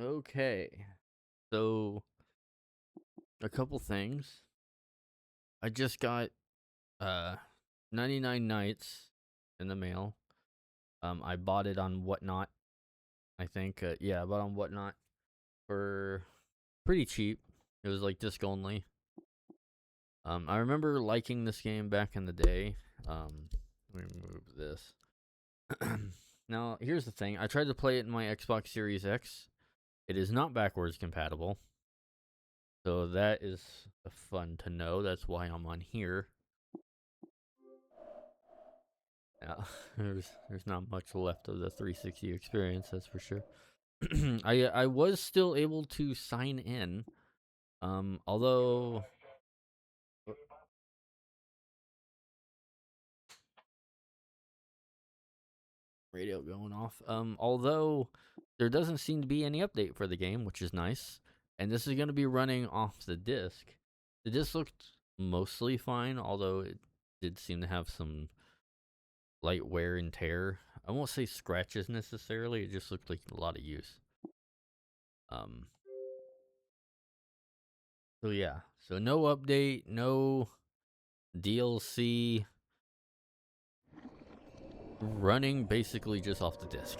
Okay. So, a couple things. I just got 99 Nights in the mail. I bought it on Whatnot. I think yeah, I bought it on Whatnot for pretty cheap. It was like disc only. I remember liking this game back in the day. Let me move this. Now, here's the thing. I tried to play it in my Xbox Series X. It is not backwards compatible. So that is fun to know. That's why I'm on here. Yeah, there's not much left of the 360 experience, that's for sure. I was still able to sign in, although radio going off. Although there doesn't seem to be any update for the game, which is nice. And this is going to be running off the disc. The disc looked mostly fine, although it did seem to have some light wear and tear. I won't say scratches necessarily. It just looked like a lot of use. So yeah. So no update, no DLC. Running basically just off the disc.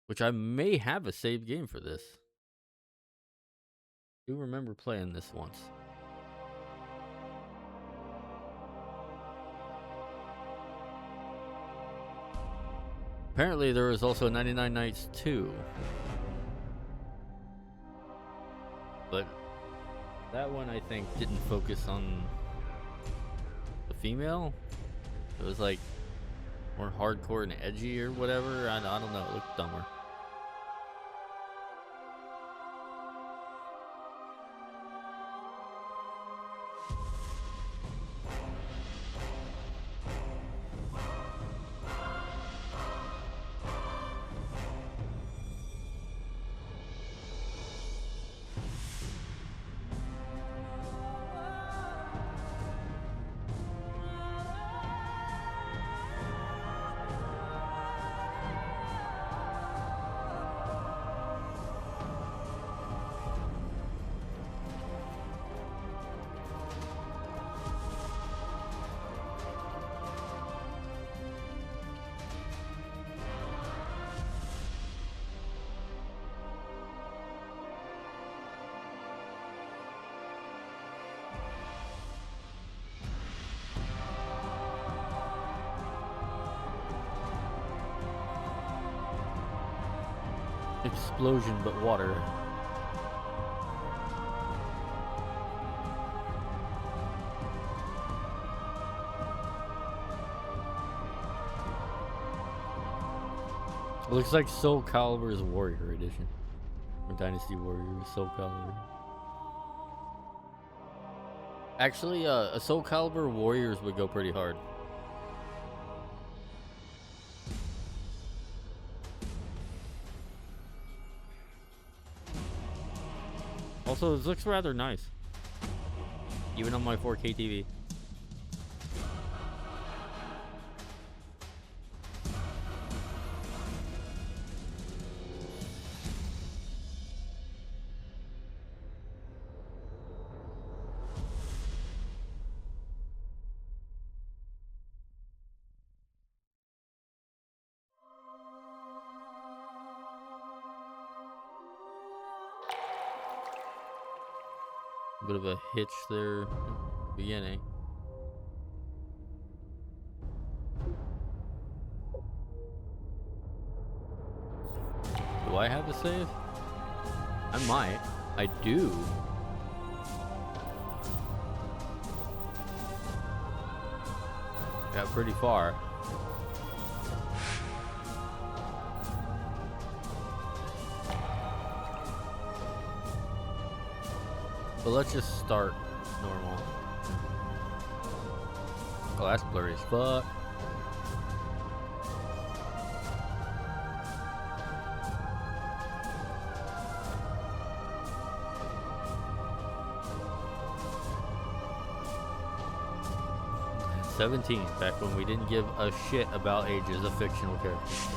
Which I may have a saved game for this. I do remember playing this once. Apparently there was also 99 Nights 2. But that one I think didn't focus on the female. It was like more hardcore and edgy or whatever. I don't know. It looked dumber. Explosion, but water. It looks like Soul Calibur's Warrior Edition. Or Dynasty Warrior Soul Calibur. Actually, a Soul Calibur Warriors would go pretty hard. Also, this looks rather nice. Even on my 4K TV. Bit of a hitch there, beginning. Do I have a save? I might. I do. Got pretty far. But let's just start normal. Oh, that's blurry as fuck. 17, back when we didn't give a shit about ages of fictional characters.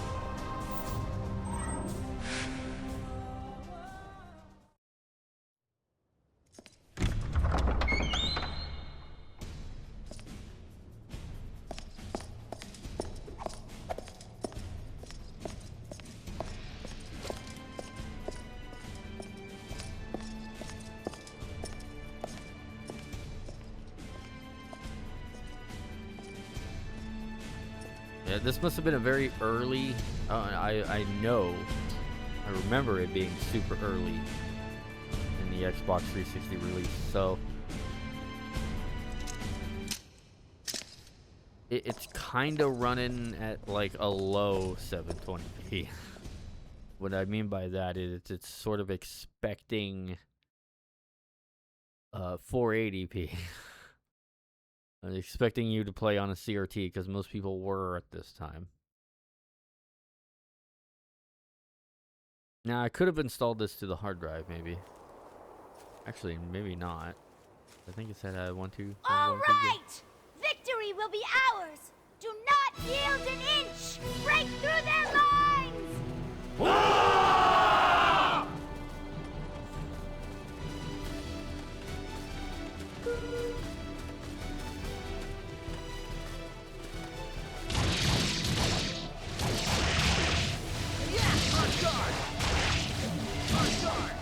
Yeah, this must have been a very early. I know. I remember it being super early in the Xbox 360 release. So it's kind of running at like a low 720p. What I mean by that is it's sort of expecting 480p. I'm expecting you to play on a CRT because most people were at this time. Now I could have installed this to the hard drive, maybe. Actually, maybe not. I think it said 1, 2. All right! Victory will be ours! Do not yield an inch! Break through their lines! Yeah! On guard! On guard!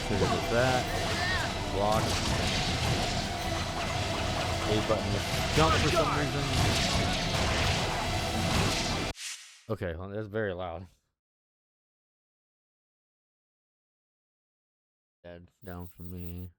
Trigger with that. Block. A button with jump for some reason. Okay, well, that's very loud. Dead down for me.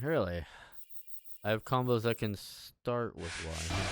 Really? I have combos that can start with Y.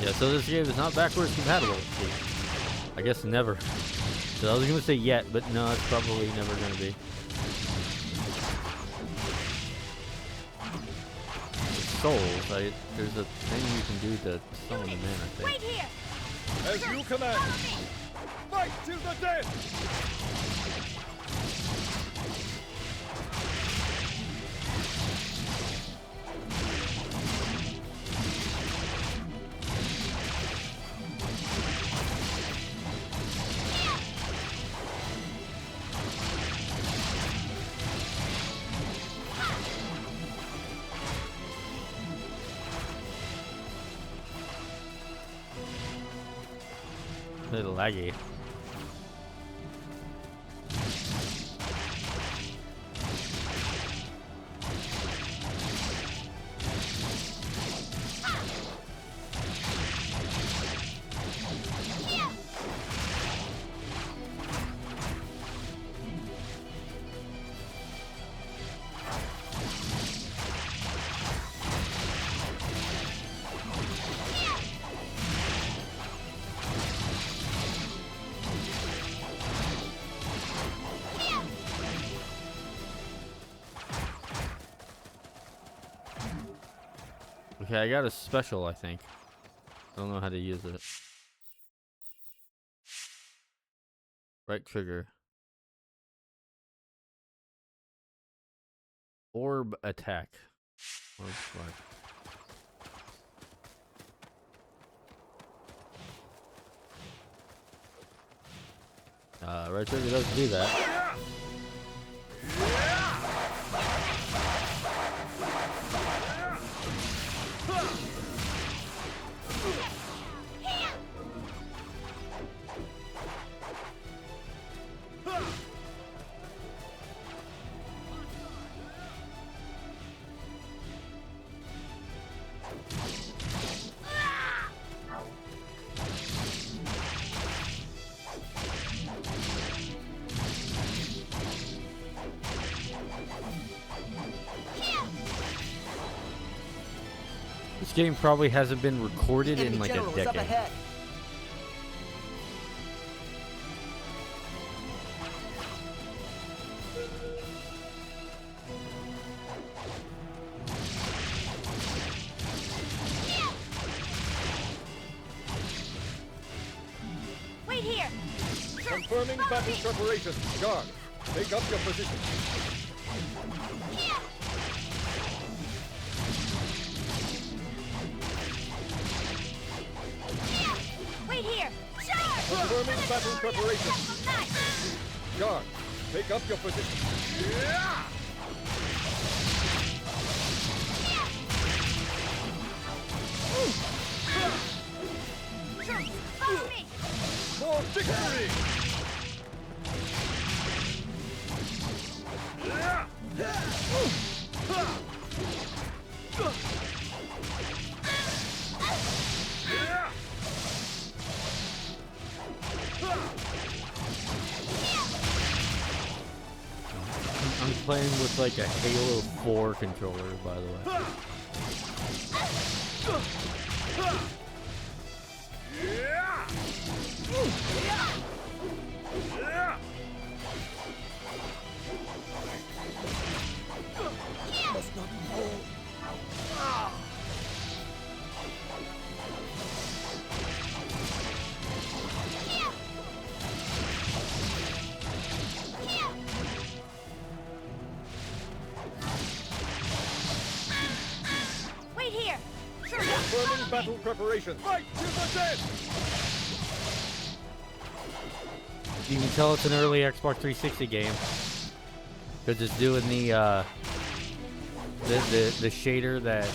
Yeah, so this game is not backwards compatible. I guess never. So I was gonna say yet, but no, it's probably never gonna be. Souls, there's a thing you can do to summon them in, I think. Wait here! As you command! Fight till the death! A little laggy. Okay, I got a special, I think. I don't know how to use it. Right trigger. Orb attack. Orb strike. Red Trigger doesn't do that. This game probably hasn't been recorded in like a decade. Wait here. Confirming battle preparation. Guard, take up your position. Wait here. Charge! Confirming battle preparation. Guard, take up your position. Follow me. For victory! I'm playing with like a Halo 4 controller, by the way. Must not fall. Wait here. Confirming battle preparation. Fight to the death! You can tell it's an early Xbox 360 game because it's doing the shader that,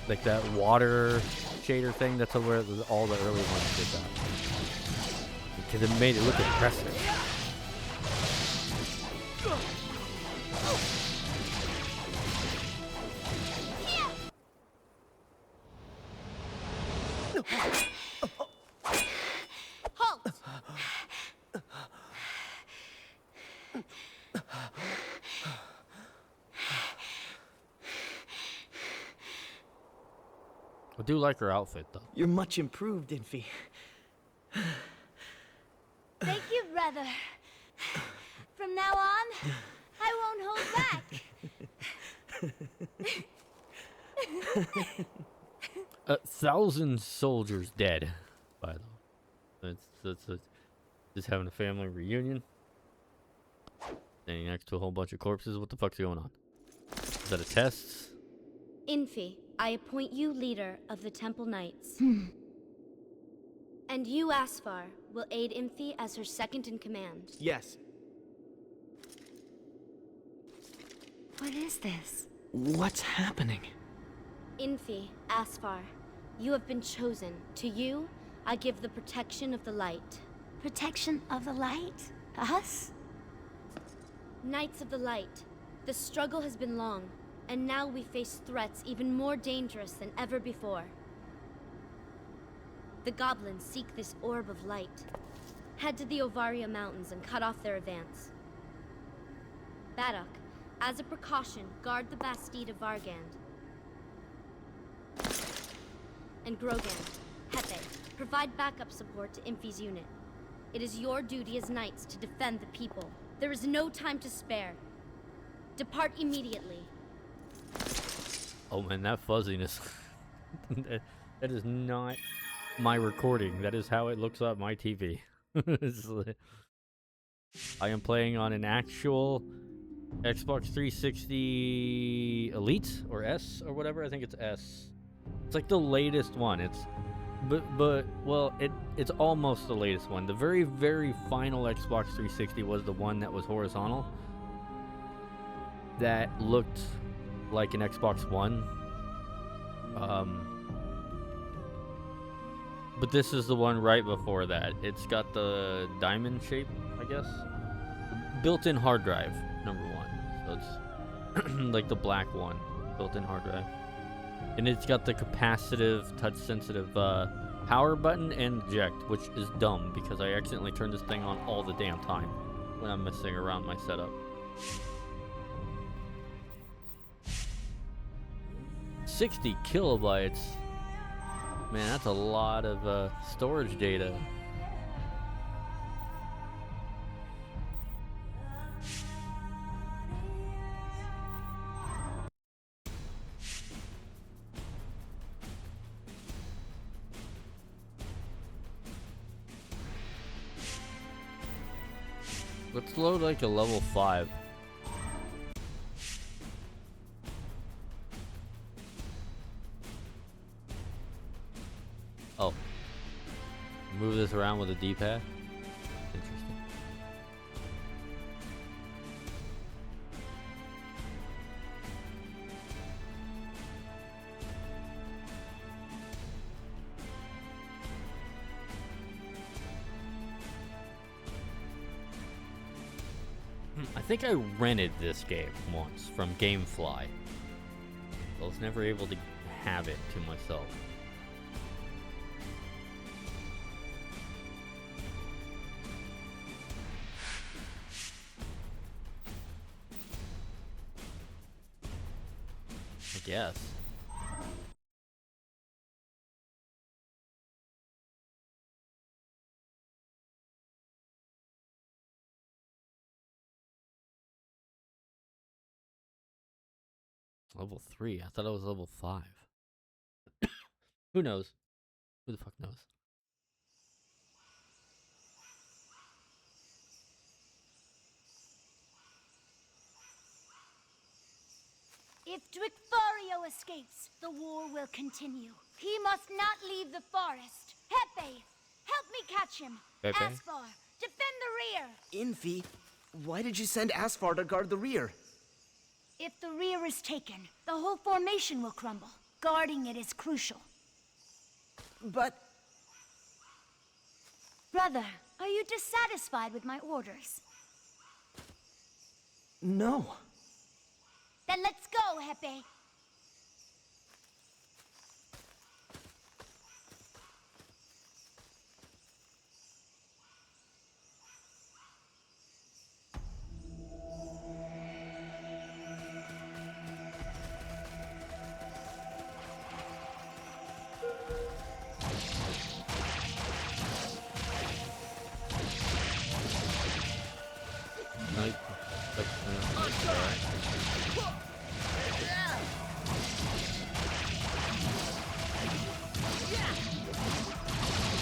like that water shader thing. That's where all the early ones did that because it made it look impressive. Halt! I do like her outfit though. You're much improved, Infy. Thank you, brother. From now on, I won't hold back. 1,000 soldiers dead, by the way. That's just having a family reunion. Standing next to a whole bunch of corpses. What the fuck's going on? Is that a test? Infy, I appoint you leader of the Temple Knights. And you, Asfar, will aid Infy as her second in command. Yes. What is this? What's happening? Infy, Asfar, you have been chosen. To you, I give the protection of the light. Protection of the light? Us? Knights of the Light, the struggle has been long, and now we face threats even more dangerous than ever before. The goblins seek this orb of light. Head to the Ovaria Mountains and cut off their advance. Badok, as a precaution, guard the Bastide of Vargand. And Grogan, Hepe, provide backup support to Infy's unit. It is your duty as knights to defend the people. There is no time to spare. Depart immediately. Oh man, that fuzziness. that is not my recording. That is how it looks on my TV. I am playing on an actual Xbox 360 Elite or S or whatever. I think it's S. It's like the latest one. It's but well, it's almost the latest one. The very final Xbox 360 was the one that was horizontal. That looked like an Xbox One. But this is the one right before that. It's got the diamond shape, I guess. Built-in hard drive, number one. So it's like the black one, built-in hard drive. And it's got the capacitive, touch-sensitive power button and eject, which is dumb because I accidentally turn this thing on all the damn time when I'm messing around my setup. 60 kilobytes. Man, that's a lot of storage data. Let's load like a level 5. Oh. Move this around with a D-pad? Interesting. I think I rented this game once from GameFly. I was never able to have it to myself. I guess. Level 3? I thought I was level 5. Who knows? Who the fuck knows? If Dwikfario escapes, the war will continue. He must not leave the forest. Hepe, help me catch him. Pepe? Asfar, defend the rear. Infi, why did you send Asfar to guard the rear? If the rear is taken, the whole formation will crumble. Guarding it is crucial. But... Brother, are you dissatisfied with my orders? no. Then let's go, Hepe.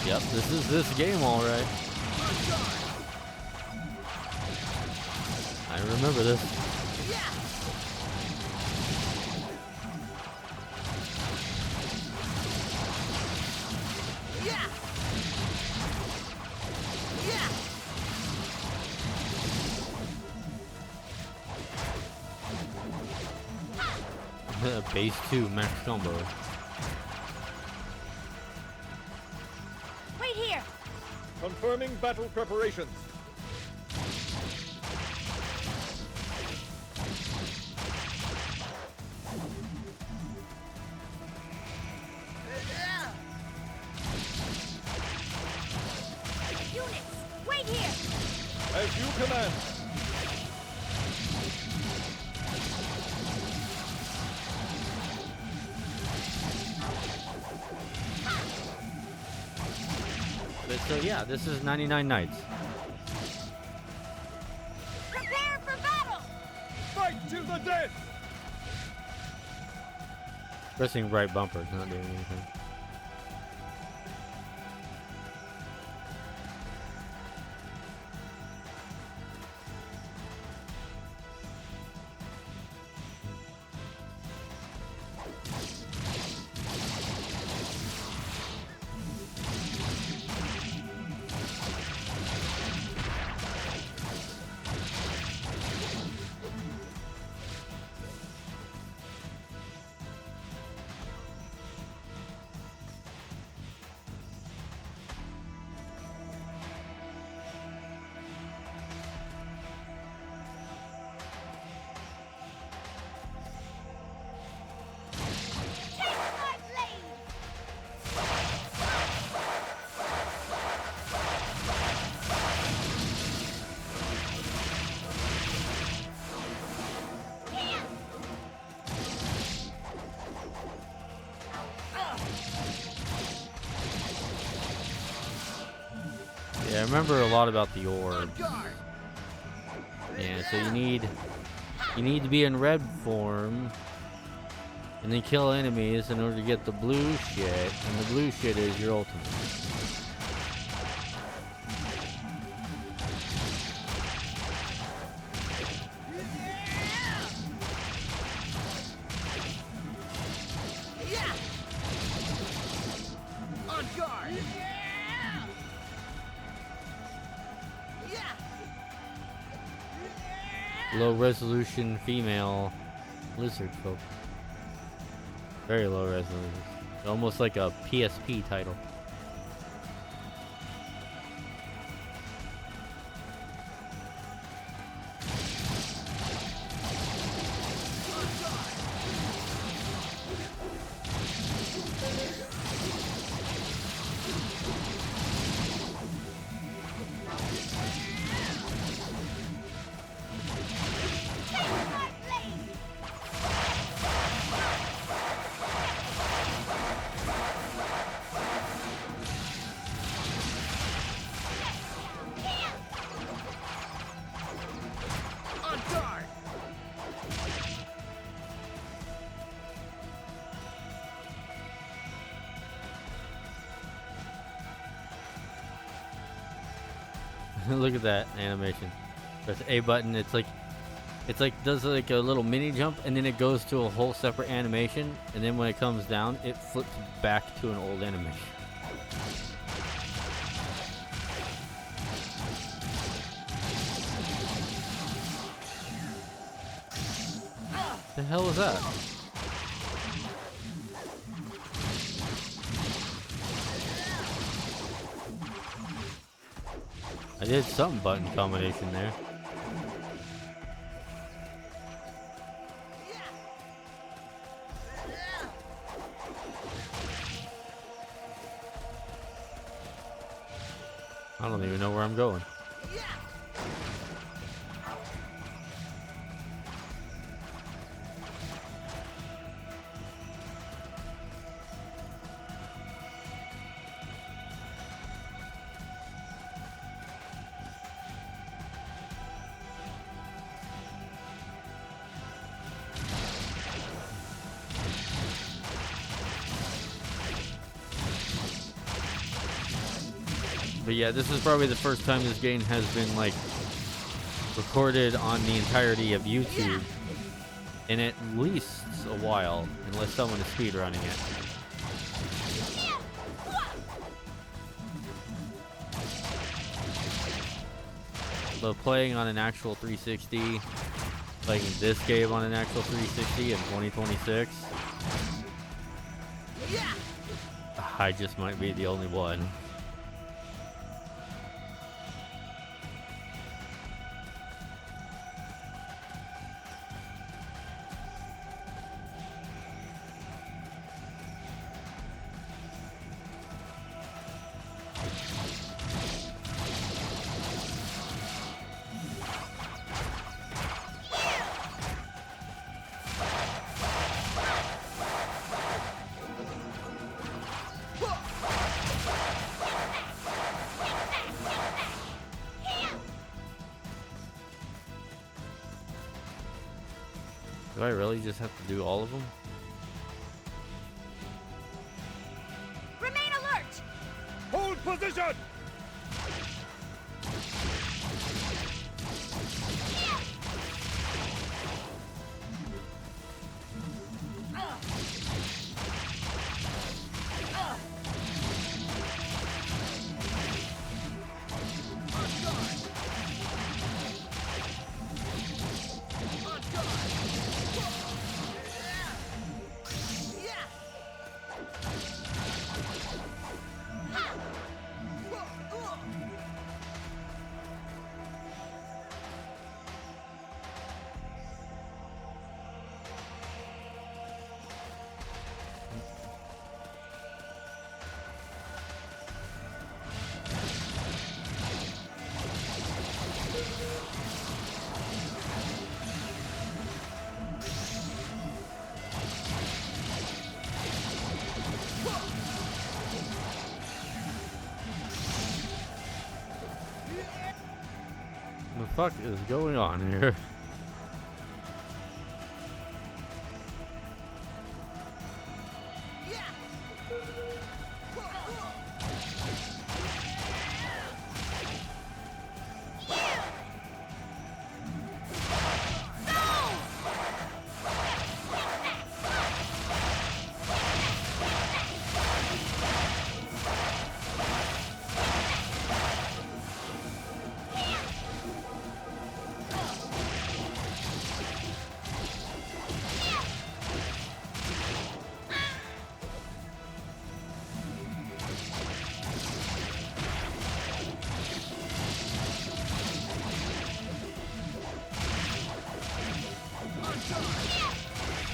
Yep, this is this game, all right. I remember this. Base 2 max combo. Wait here. Confirming battle preparations. Units, wait here. As you command. So yeah, this is 99 Nights. Prepare for battle. Fight to the death. Pressing right bumper, not doing anything. Yeah, I remember a lot about the orb. Yeah, so you need to be in red form and then kill enemies in order to get the blue shit, and the blue shit is your ultimate. On guard! Low resolution female lizard folk. Very low resolution. Almost like a PSP title. Look at that animation. Press A button. It's like does like a little mini jump, and then it goes to a whole separate animation, and then when it comes down, it flips back to an old animation. The hell is that? I did some button combination there. I don't even know where I'm going. But yeah, this is probably the first time this game has been like recorded on the entirety of YouTube in at least a while, unless someone is speedrunning it. But playing on an actual 360, playing this game on an actual 360 in 2026, I just might be the only one. Do I really just have to do all of them? Remain alert! Hold position! fuck is going on here?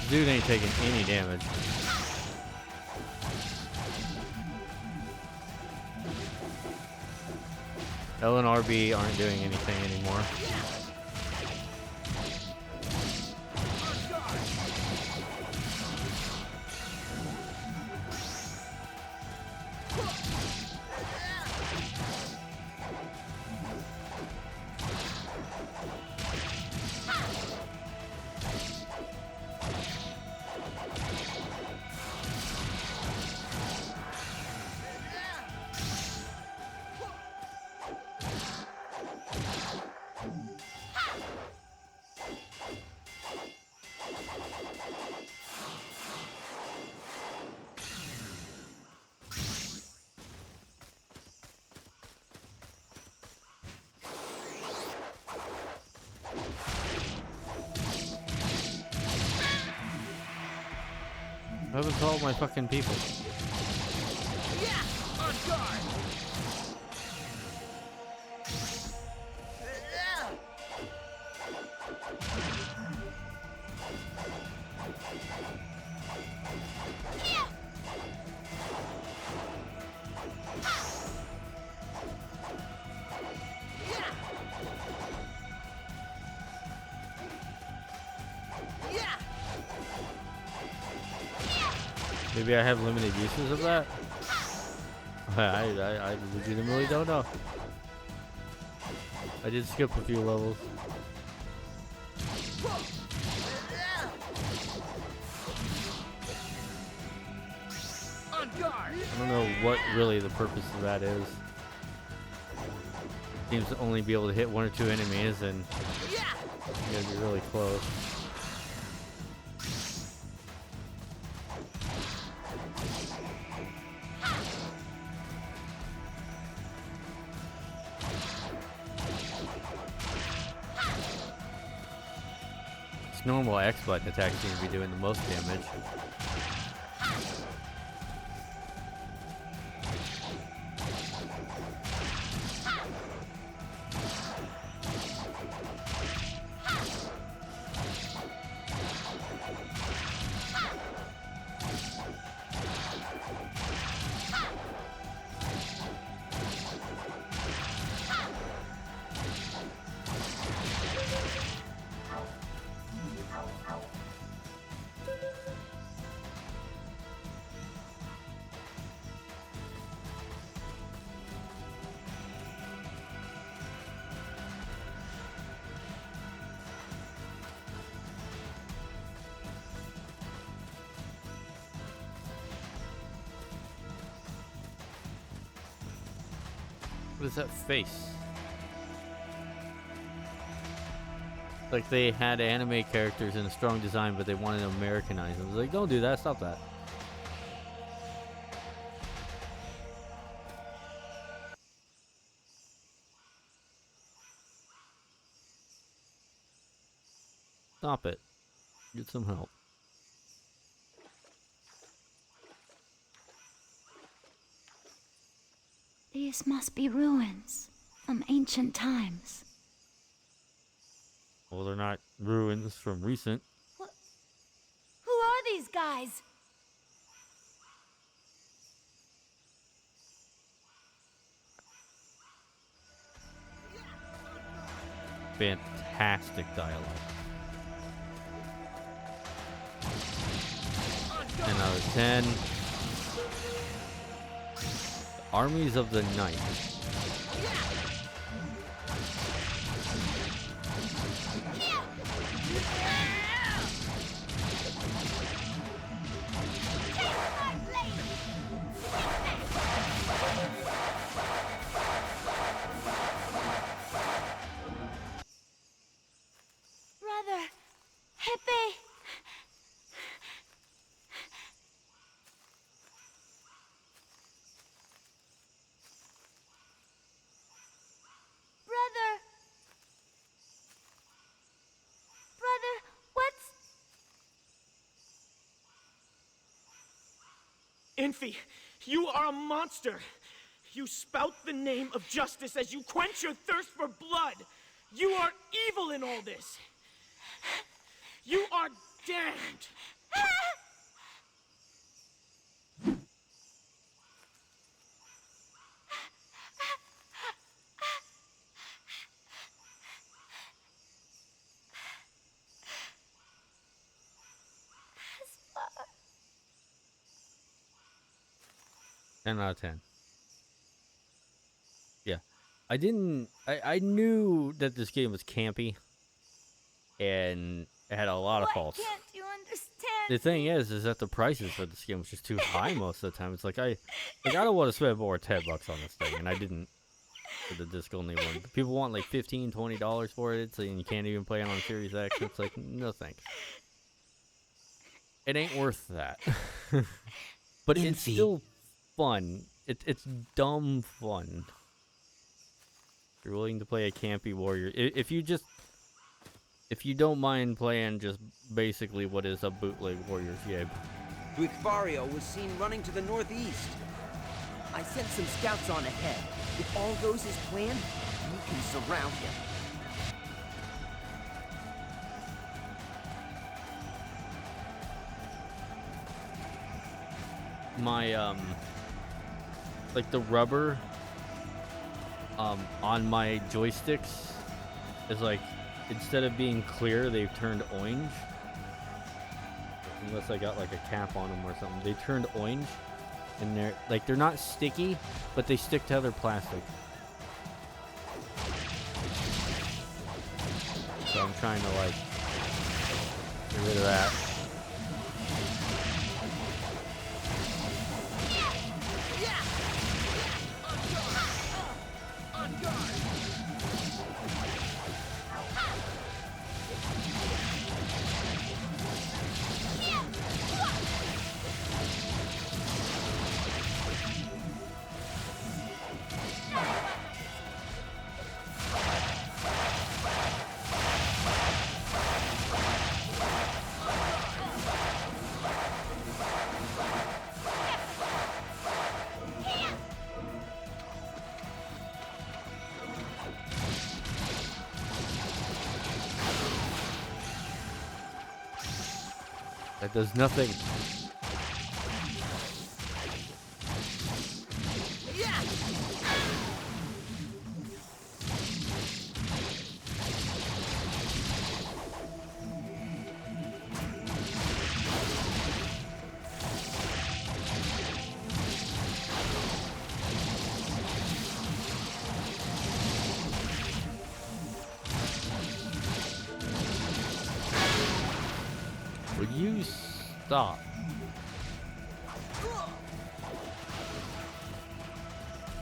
Dude ain't taking any damage. L and RB aren't doing anything anymore. What happened to all my fucking people? Yeah! On guard! Maybe I have limited uses of that? I legitimately don't know. I did skip a few levels. On guard! I don't know what really the purpose of that is. Seems to only be able to hit one or two enemies and you gotta be really close. Normal X button attack seems to be doing the most damage. What is that face? Like they had anime characters in a strong design, but they wanted to Americanize them. I was like, don't do that, stop that. Stop it. Get some help. These must be ruins from ancient times. Well, they're not ruins from recent. What? Who are these guys? Fantastic dialogue. 10 out of 10. Armies of the Night. Infy, you are a monster. You spout the name of justice as you quench your thirst for blood. You are evil in all this. You are damned. Aspar. 10 out of 10. Yeah. I knew that this game was campy. And it had a lot of faults. Can't you understand? The thing is that the prices for this game was just too high most of the time. It's like I don't want to spend more $10 on this thing, and I didn't for the disc only one. People want like $15, $20 for it, so you can't even play it on Series X. It's like, no thanks. It ain't worth that. But it's still fun. It's dumb fun. If you're willing to play a campy warrior, if you don't mind playing just basically what is a bootleg Warriors game. Duikfario was seen running to the northeast. I sent some scouts on ahead. If all goes as planned, we can surround him. My like the rubber on my joysticks is like, instead of being clear, they've turned orange. Unless I got like a cap on them or something. They turned orange, and they're not sticky, but they stick to other plastic. So I'm trying to like get rid of that. That does nothing. Will you stop?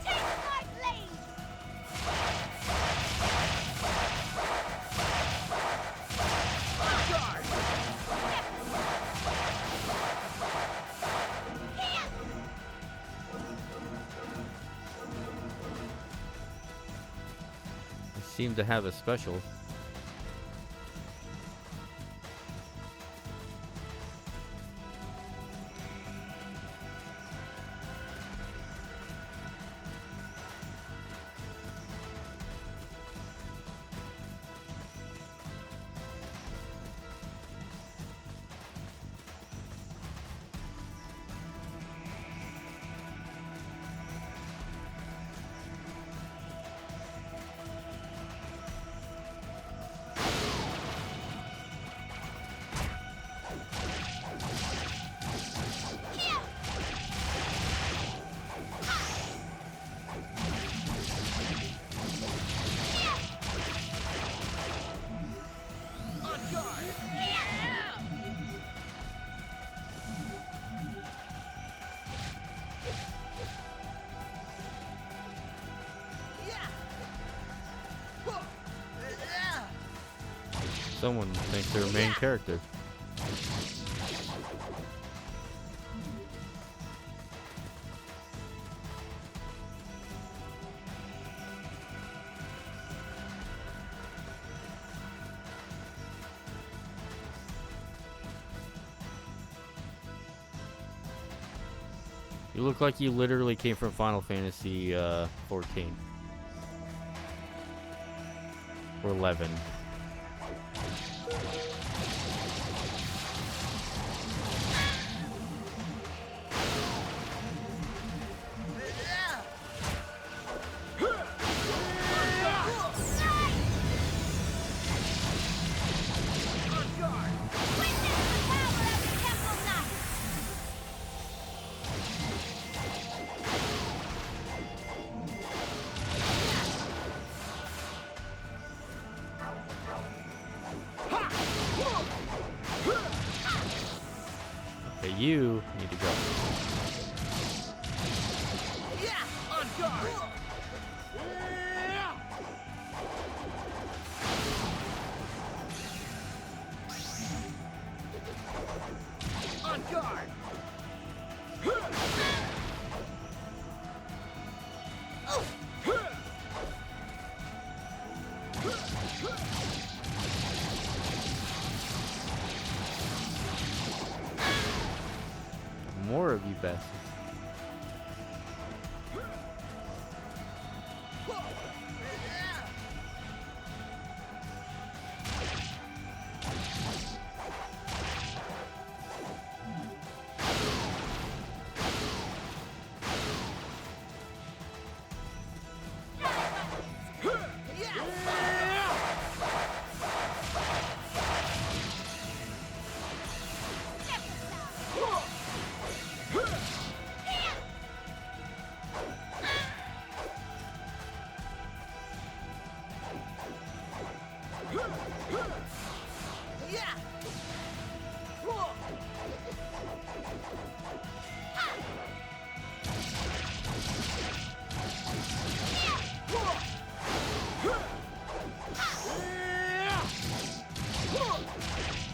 Take my blade! I seem to have a special. Someone thinks they're a main character. You look like you literally came from Final Fantasy 14 or 11. Okay, you need to go. On guard! On guard! More of you bastards.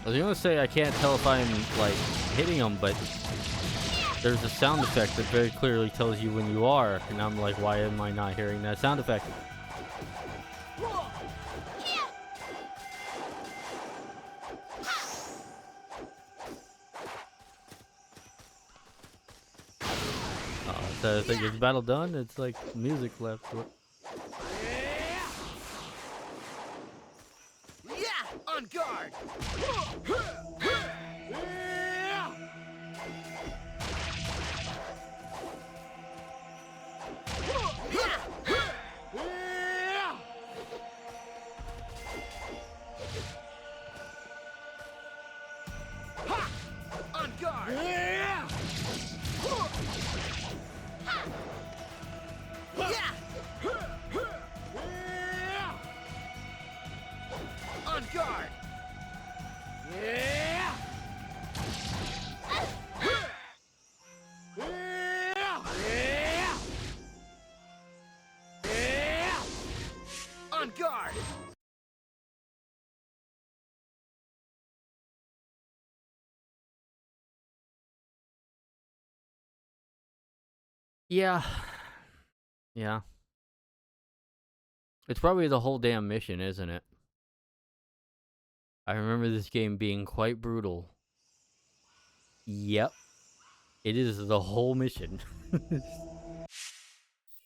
I was gonna say I can't tell if I'm like hitting them, but there's a sound effect that very clearly tells you when you are, and I'm like, why am I not hearing that sound effect? So I think it's battle done. It's like music left. On guard! On guard! On guard! On guard! Yeah. Yeah. It's probably the whole damn mission, isn't it? I remember this game being quite brutal. Yep. It is the whole mission.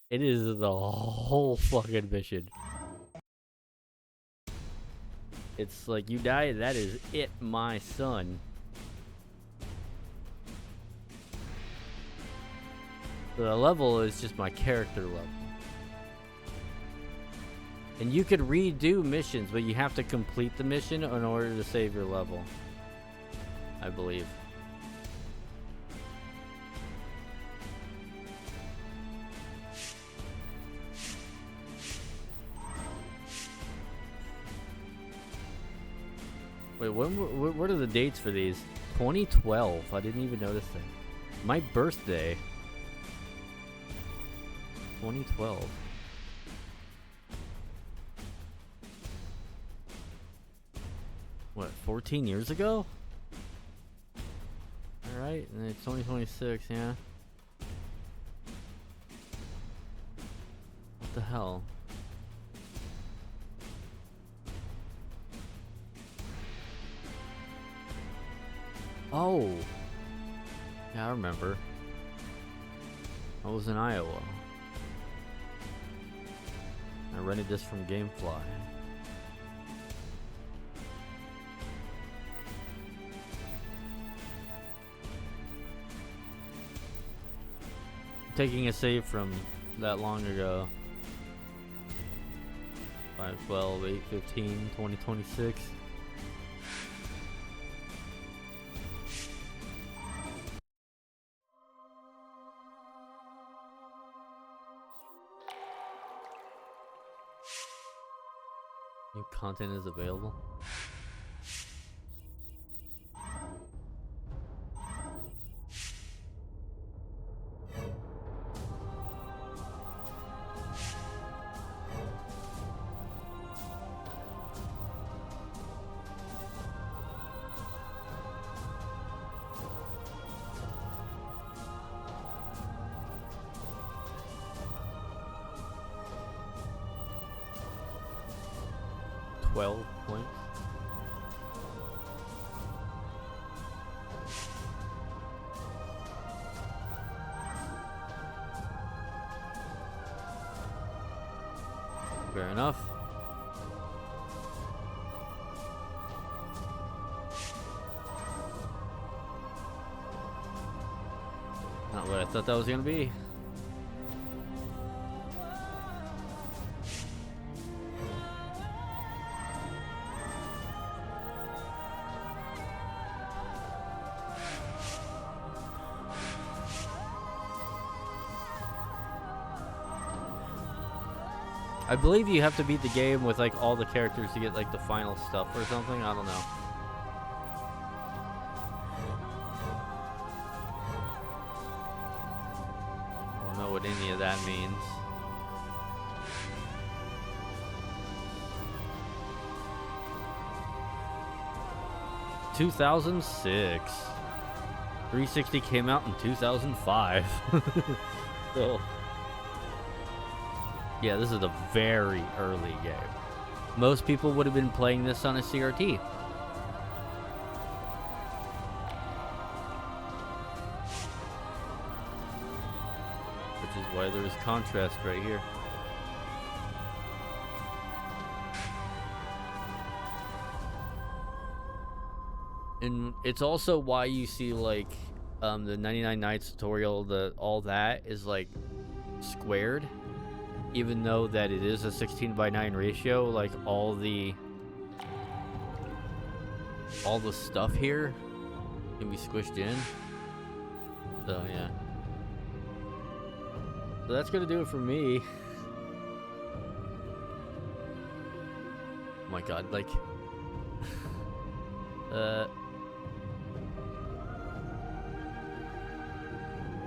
It is the whole fucking mission. It's like, you die, that is it, my son. The level is just my character level. And you could redo missions, but you have to complete the mission in order to save your level, I believe. Wait, what are the dates for these? 2012. I didn't even notice that. My birthday. 2012. What, 14 years ago? Alright, and it's 2026, yeah. What the hell? Oh! Yeah, I remember. I was in Iowa. I rented this from GameFly. Taking a save from that long ago. 5/12/8/15/2026. New content is available. Points. Fair enough. Not what I thought that was gonna be. I believe you have to beat the game with like all the characters to get like the final stuff or something. I don't know. I don't know what any of that means. (2006). 360 came out in 2005. So. Yeah, this is a very early game. Most people would have been playing this on a CRT. Which is why there's contrast right here. And it's also why you see like the 99 Nights tutorial, all that is like squared. Even though that it is a 16:9 ratio, like all the stuff here can be squished in. So yeah. So that's gonna do it for me. Oh my god, like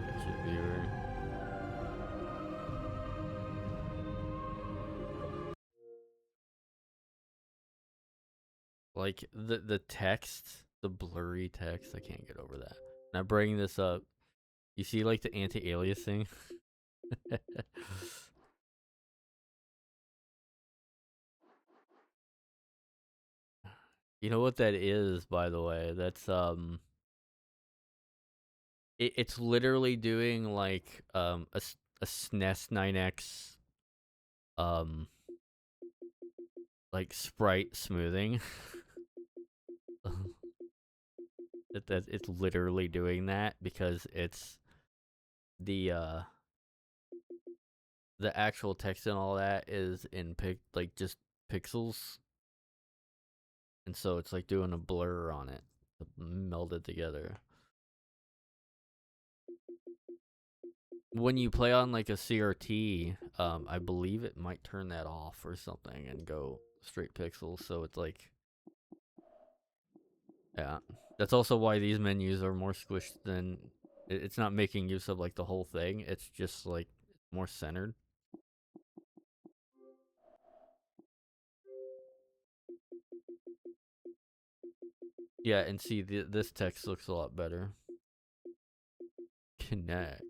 exit viewer. Like the text, the blurry text, I can't get over that. Now bringing this up, you see like the anti-aliasing? You know what that is, by the way? That's it's literally doing like a SNES 9X like sprite smoothing. It's literally doing that because it's the actual text and all that is in like just pixels, and so it's like doing a blur on it, melded together. When you play on like a CRT, I believe it might turn that off or something and go straight pixels, so it's like, yeah. That's also why these menus are more squished than, it's not making use of like the whole thing, it's just like more centered. Yeah, and see, this text looks a lot better. Connect.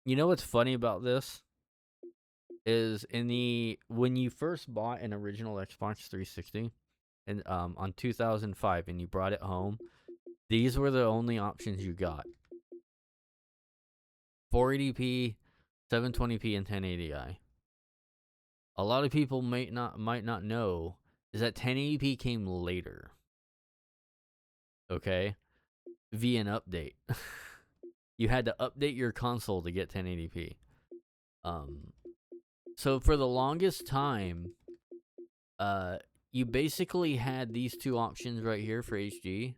You know what's funny about this? is when you first bought an original Xbox 360 and on 2005 and you brought it home, these were the only options you got. 480p, 720p, and 1080i. A lot of people might not know is that 1080p came later. Okay? Via an update. You had to update your console to get 1080p. So for the longest time, you basically had these two options right here for HD.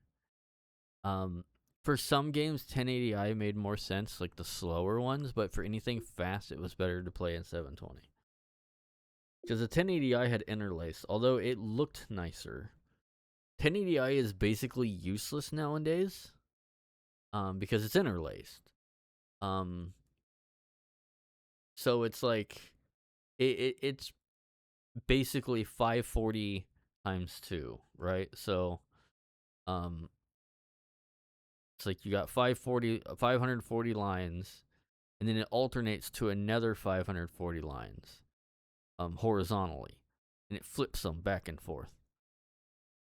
For some games, 1080i made more sense, like the slower ones, but for anything fast, it was better to play in 720. Because the 1080i had interlace, although it looked nicer. 1080i is basically useless nowadays, because it's interlaced. So it's like, it's basically 540 times 2, right? So, it's like you got 540 lines, and then it alternates to another 540 lines, horizontally, and it flips them back and forth.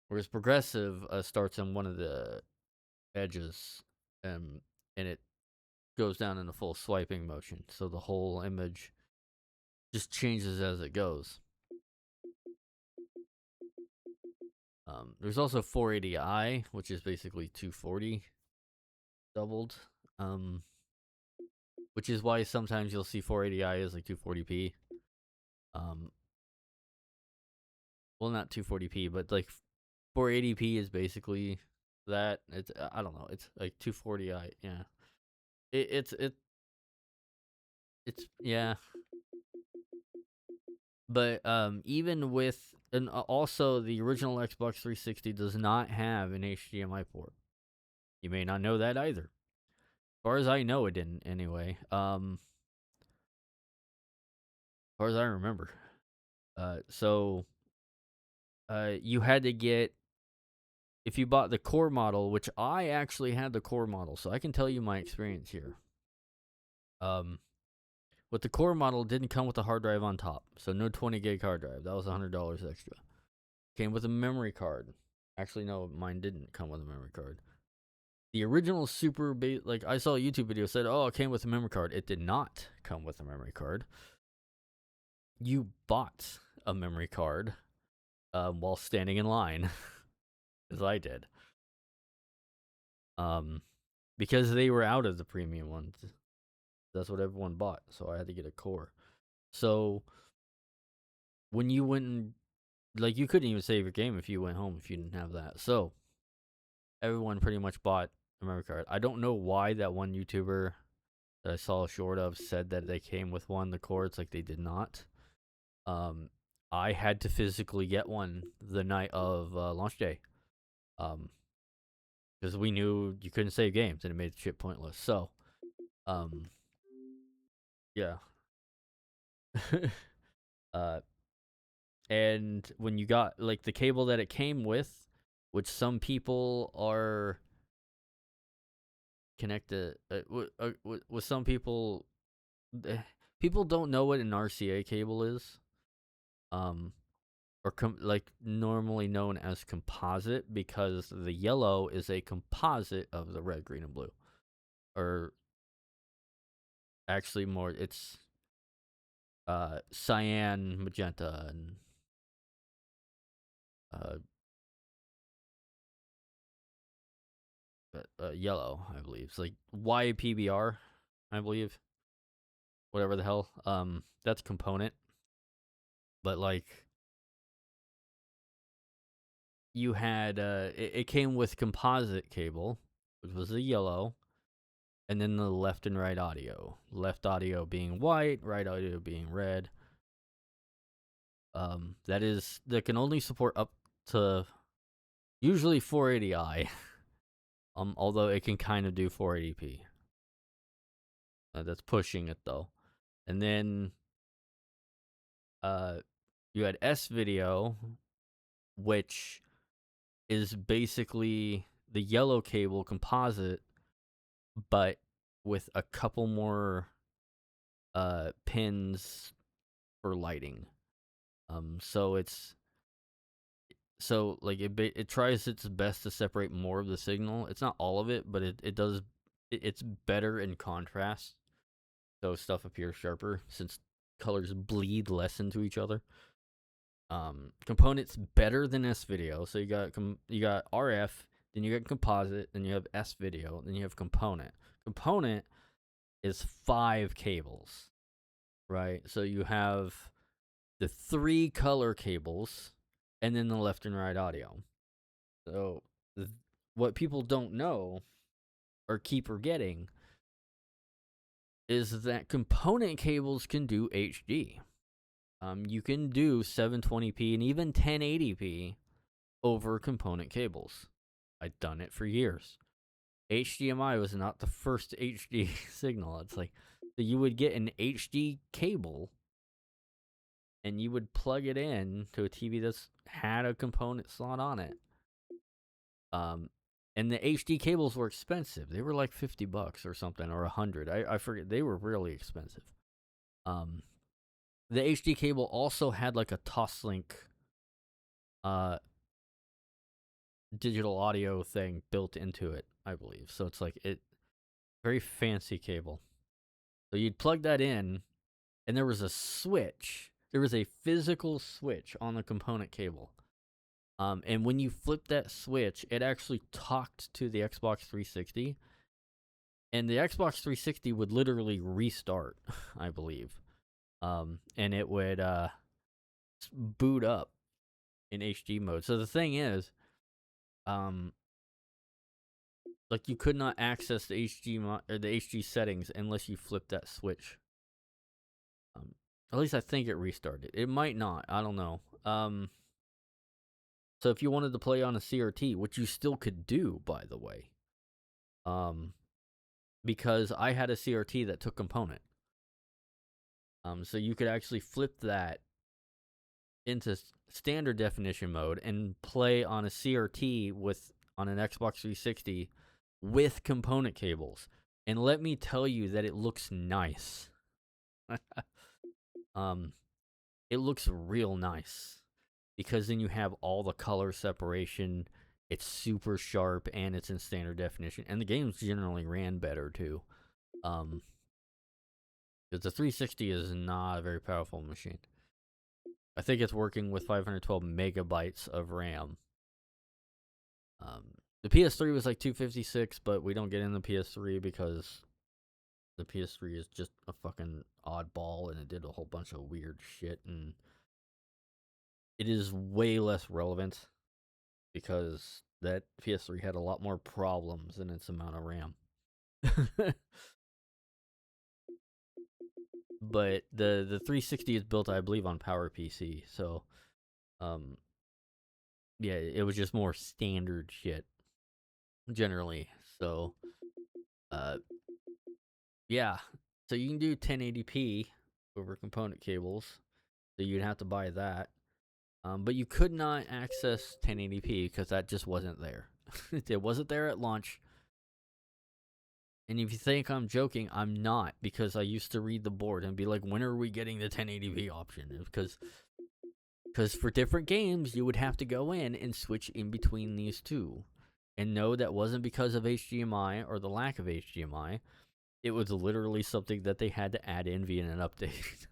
Whereas progressive starts on one of the edges, and it goes down in a full swiping motion, so the whole image just changes as it goes. There's also 480i, which is basically 240 doubled, which is why sometimes you'll see 480i as like 240p. Well, not 240p, but like 480p is basically that. It's, I don't know, it's like 240i. Yeah, it's yeah. But even with, and also the original Xbox 360 does not have an HDMI port. You may not know that either. As far as I know, it didn't anyway. As far as I remember. So you had to get, if you bought the core model, which I actually had the core model, so I can tell you my experience here. With the core model, it didn't come with a hard drive on top, so no 20 gig hard drive. That was $100 extra. Came with a memory card. Actually, no, mine didn't come with a memory card. The original like, I saw a YouTube video said, oh, it came with a memory card. It did not come with a memory card. You bought a memory card while standing in line, as I did. Because they were out of the premium ones. That's what everyone bought, so I had to get a core. So when you went and, like, you couldn't even save your game if you went home if you didn't have that. So everyone pretty much bought a memory card. I don't know why that one YouTuber that I saw short of said that they came with one, the core. It's like they did not. I had to physically get one the night of launch day. Because we knew you couldn't save games and it made shit pointless. So, yeah. And when you got, like, the cable that it came with, which some people are connected with some people, people don't know what an RCA cable is, or like normally known as composite, because the yellow is a composite of the red, green, and blue, or actually more, it's cyan, magenta, and yellow, I believe. It's like YPBR, I believe. Whatever the hell. That's component. But, like, you had, it came with composite cable, which was the yellow, and then the left and right audio. Left audio being white, right audio being red. That can only support up to usually 480i. Although it can kind of do 480p. That's pushing it though. And then you had S video, which is basically the yellow cable composite, but with a couple more pins for lighting. So it tries its best to separate more of the signal. It's not all of it, but it does. It's better in contrast, so stuff appears sharper since colors bleed less into each other. Components better than S video. So you got RF, then you got composite, then you have S video, then you have component. Component is 5 cables, right? So you have the 3 color cables, and then the left and right audio. So what people don't know or keep forgetting is that component cables can do HD. You can do 720p and even 1080p over component cables. I've done it for years. HDMI was not the first HD signal. It's like, so you would get an HD cable and you would plug it in to a TV that's had a component slot on it. And the HD cables were expensive. They were like $50 or something, or $100. I forget. They were really expensive. The HD cable also had like a Toslink digital audio thing built into it, I believe. So it's like very fancy cable. So you'd plug that in, and there was a switch. There was a physical switch on the component cable. And when you flipped that switch, it actually talked to the Xbox 360. And the Xbox 360 would literally restart, I believe. And it would boot up in HD mode. So the thing is, like you could not access the HD settings unless you flipped that switch. At least I think it restarted. It might not. I don't know. So if you wanted to play on a CRT, which you still could do, by the way, because I had a CRT that took component. So you could actually flip that into standard definition mode and play on a CRT on an Xbox 360 with component cables. And let me tell you that it looks nice. It looks real nice because then you have all the color separation. It's super sharp and it's in standard definition, and the games generally ran better too. Because the 360 is not a very powerful machine. I think it's working with 512 megabytes of RAM. The PS3 was like 256, but we don't get in the PS3 because the PS3 is just a fucking oddball and it did a whole bunch of weird shit, and it is way less relevant because that PS3 had a lot more problems than its amount of RAM. But the 360 is built, I believe, on PowerPC, so yeah, it was just more standard shit generally. So yeah, so you can do 1080p over component cables, so you'd have to buy that. But you could not access 1080p because that just wasn't there. It wasn't there at launch. And if you think I'm joking, I'm not, because I used to read the board and be like, when are we getting the 1080p option? Because for different games, you would have to go in and switch in between these two. And no, that wasn't because of HDMI or the lack of HDMI. It was literally something that they had to add in via an update.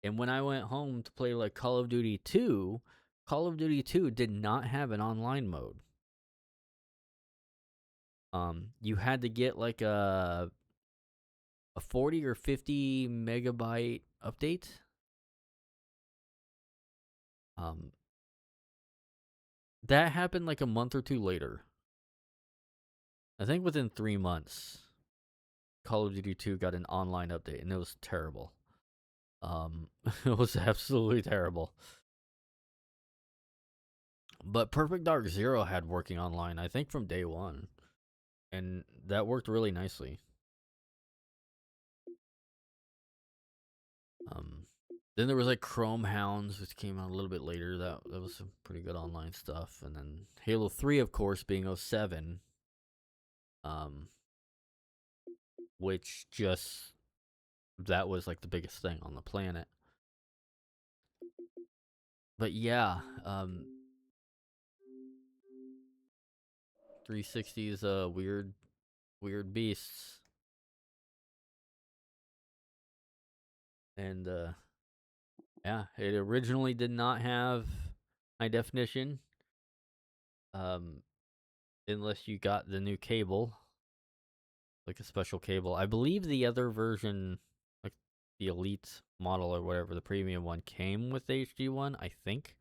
And when I went home to play like Call of Duty 2, Call of Duty 2 did not have an online mode. You had to get like a 40 or 50 megabyte update. That happened like a month or two later. I think within 3 months, Call of Duty 2 got an online update, and it was terrible. It was absolutely terrible. But Perfect Dark Zero had working online, I think, from day one. And that worked really nicely. Then there was like Chrome Hounds, which came out a little bit later. That was some pretty good online stuff. And then Halo 3, of course, being 07. Which just that was like the biggest thing on the planet. But yeah, 360 is a weird beasts. And yeah, it originally did not have high definition. Unless you got the new cable, like a special cable. I believe the other version, like the Elite model or whatever, the premium one, came with the HD one, I think.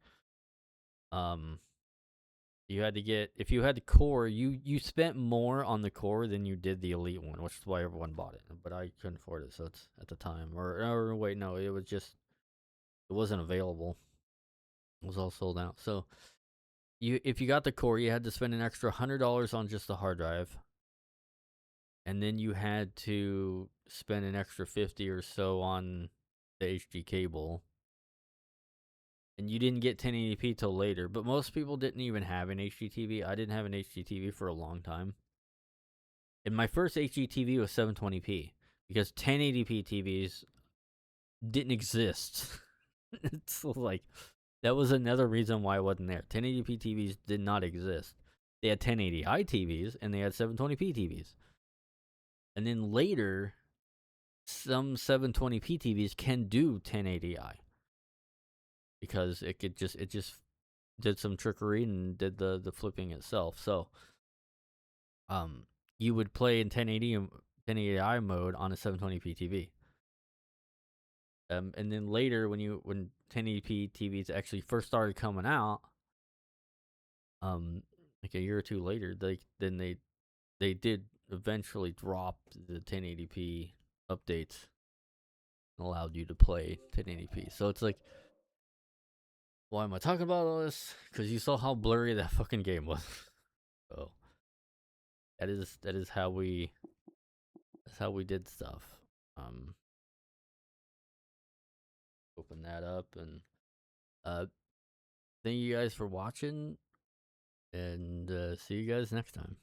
You had to get, if you had the core, you spent more on the core than you did the Elite one, which is why everyone bought it. But I couldn't afford it, so it's at the time. Or wait, no, it was just, it wasn't available. It was all sold out. So if you got the core, you had to spend an extra $100 on just the hard drive, and then you had to spend an extra 50 or so on the HD cable. And you didn't get 1080p till later, but most people didn't even have an HDTV. I didn't have an HDTV for a long time. And my first HDTV was 720p because 1080p TVs didn't exist. It's like, that was another reason why I wasn't there. 1080p TVs did not exist. They had 1080i TVs and they had 720p TVs. And then later, some 720p TVs can do 1080i. Because it just did some trickery and did the flipping itself. So you would play in 1080i mode on a 720p TV. And then later when 1080p TVs actually first started coming out, like a year or two later, they did eventually drop the 1080p updates and allowed you to play 1080p. So it's like, why am I talking about all this? Because you saw how blurry that fucking game was. So that is how we did stuff. Open that up, and thank you guys for watching, and see you guys next time.